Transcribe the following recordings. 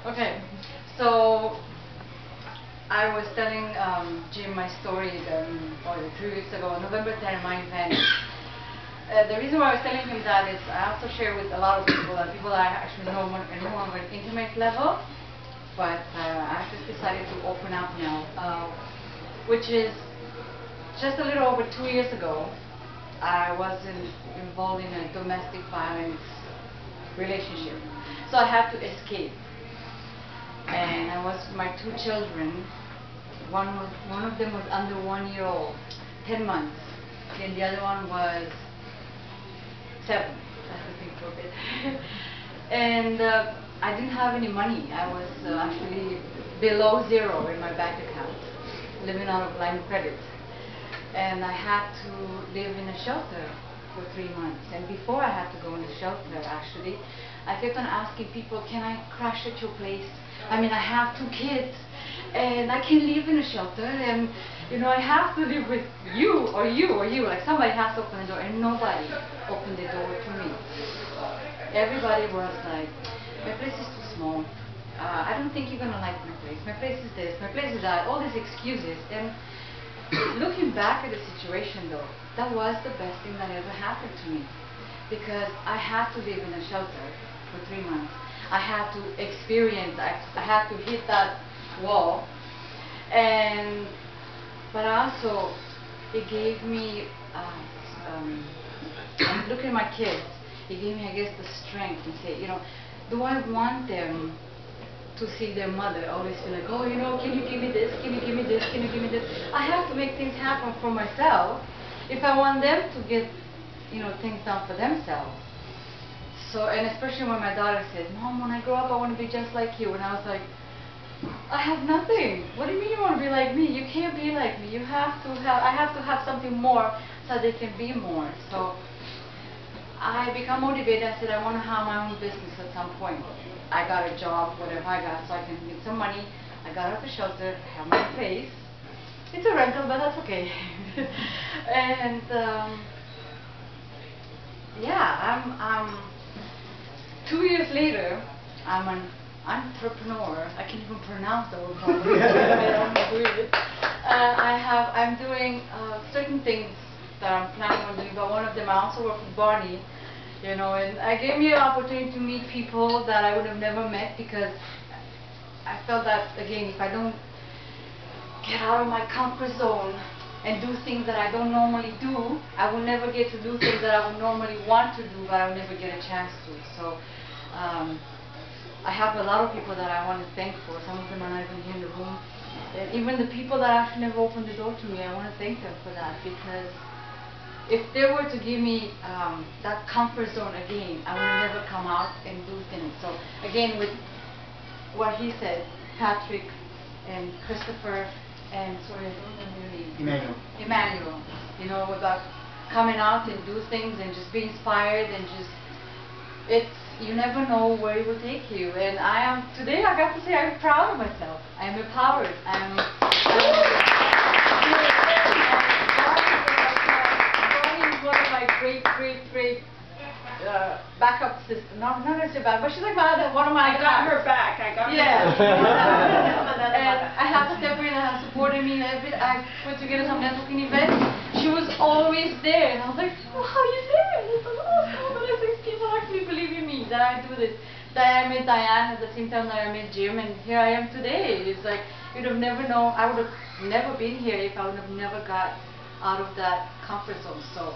Okay, so I was telling Jim my story 3 weeks ago, November 10, my event. The reason why I was telling him that is I also share with a lot of people, people I actually know on an intimate level, but I just decided to open up now, which is just a little over 2 years ago. I was involved in a domestic violence relationship, so I had to escape. And I was with my 2 children. One of them was under 1 year old, 10 months, and the other one was 7. That's the thing for a bit. And I didn't have any money. I was actually below 0 in my bank account, living out of line of credit. And I had to live in a shelter for 3 months. And before I had to go in the shelter, actually, I kept on asking people, can I crash at your place? I mean, I have 2 kids, and I can live in a shelter, and I have to live with you, or you, or you. Like, somebody has to open the door, and nobody opened the door to me. Everybody was like, my place is too small. I don't think you're going to like my place. My place is this, my place is that, all these excuses. And looking back at the situation, though, that was the best thing that ever happened to me, because I had to live in a shelter for 3 months. I had to experience, I had to hit that wall, but also it gave me, looking at my kids, it gave me, I guess, the strength to say, do I want them to see their mother always feel like, oh, can you give me this, can you give me this, can you give me this? I have to make things happen for myself if I want them to get, things done for themselves. So, and especially when my daughter says, Mom, when I grow up, I want to be just like you. And I was like, I have nothing. What do you mean you want to be like me? You can't be like me. I have to have something more so they can be more. So I become motivated. I said, I want to have my own business at some point. I got a job, whatever I got, so I can get some money. I got out of the shelter, I have my place. It's a rental, but that's okay. And yeah, I'm 2 years later, I'm an entrepreneur. I can't even pronounce the word properly. I'm doing certain things that I'm planning on doing, but one of them, I also work with Barney, and it gave me an opportunity to meet people that I would have never met, because I felt that, again, if I don't get out of my comfort zone and do things that I don't normally do, I will never get to do things that I would normally want to do, but I will never get a chance to. So I have a lot of people that I want to thank for. Some of them are not even here in the room. And even the people that actually never opened the door to me, I want to thank them for that, because if they were to give me that comfort zone again, I would never come out and do things. So again, with what he said, Patrick and Christopher and Emmanuel, about coming out and do things and just be inspired, and you never know where it will take you. And today I got to say I'm proud of myself. I am empowered. Bonnie is one of my great backup sisters. Not necessarily back, but she's like one of my. I got her back. I got her back. And I have Stephanie that has supported me. I put together some networking events. She was always there, and I was like, oh, how are you there? It's so awesome that these people actually believe in me, that I do this. That I met Diane at the same time that I met Jim, and here I am today. It's like, you'd have never known. I would have never been here if I would have never got out of that comfort zone. So,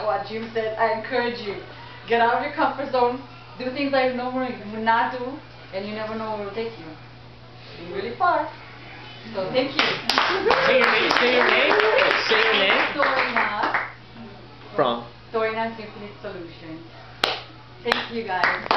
what Jim said, I encourage you, get out of your comfort zone, do things that you normally would not do, and you never know where it will take you. Be really far. So thank you. Say your name. Say your name. Doina. From? Doina Infinite Solutions. Thank you guys.